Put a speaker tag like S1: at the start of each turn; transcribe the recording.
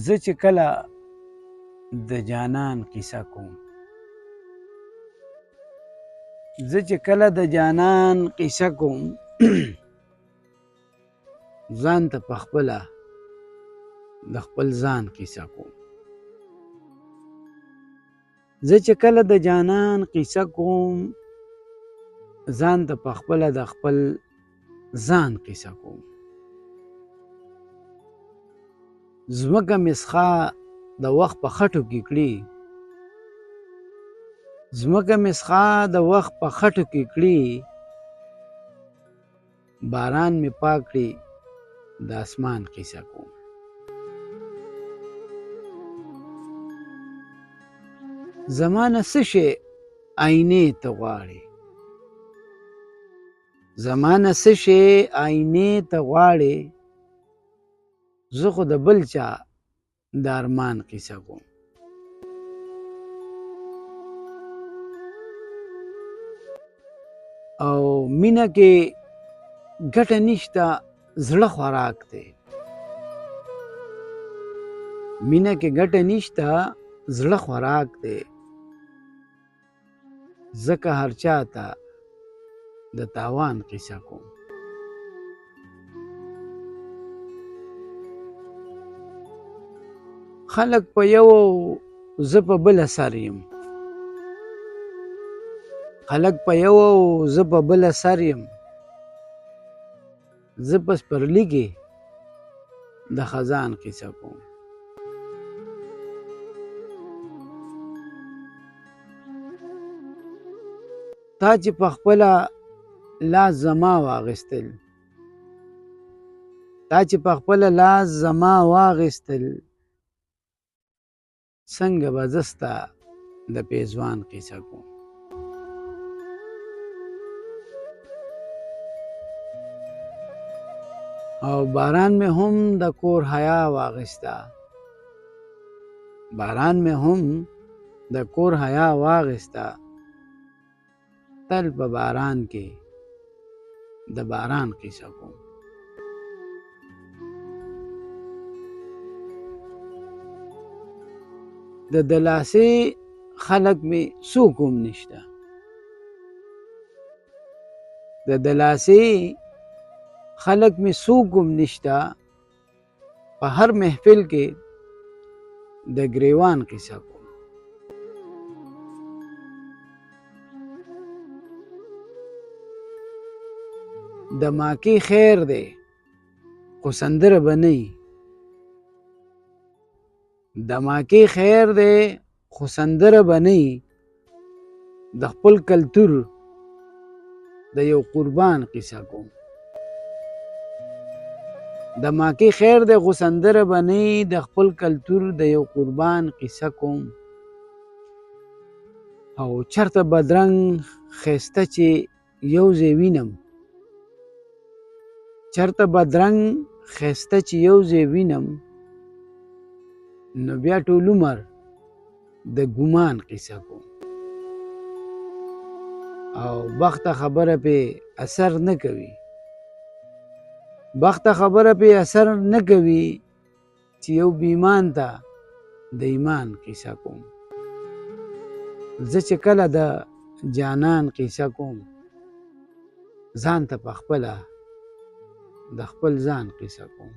S1: زه چې کله د جانان قصه کوم، زه چې کله د جانان قصه کوم ځان ته پخپله د خپل ځان قصه کوم. زه چې کله د جانان قصه کوم ځان ته پخپله د خپل ځان قصه کوم. ځمکه مسخه د وخت په خټو کې کړي، ځمکه مسخه د وخت په خټو کې کړي، باران می پاک کړي د اسمان قصه کوم. زمانه څه شی آینې ته غواړي، زمانه څه شی آینې ته غواړي، زه خو د بل چا د ارمان قصه کوم. او مینه کې ګټه نشته، زړه خوراک دی. مینه کې ګټه نشته، زړه خوراک دی. ځکه هر چا ته د تاوان قصه کوم. خلق په یو زه په بله سر یم، خلق په یو زه په بله سر یم، زه په سپرلي کې د خزان قصه کوم. تا چې په خپله لاس زما واغېستل، تا چې په خپله لاس زما واغېستل، څنګه به زه ستا د پېزوان قصه کوم. او باران مې هم د کور حیا واغېسته، باران مې هم د کور حیا واغېسته، تل په باران کې د باران قصه کوم. د دلاسې خلق مې څوک هم نشته، د دلاسې خلق مې څوک هم نشته، په هر محفل کې د ګریوان قصه کوم. د ماکې خیر دی خو سندره به نه وي، د ماکې خیر دی خو سندره به نه وي، د خپل کلتور د یو قربان قصه کوم. د ماکې خیر دی خو سندره به نه وي، د خپل کلتور د یو قربان قصه کوم. او چرته بدرنګ ښایسته چې یو ځای وینم، چرته بدرنګ ښایسته چې یو ځای وینم، نو بیا ټول عمر د ګمان قصه کوم. او بخته خبره پې اثر نه کوي، بخته خبره پې اثر نه کوي چې یو بیمان ته د ایمان قصه کوم. زه چې کله د جانان قصه کوم ځان ته پخپله د خپل ځان قصه کوم.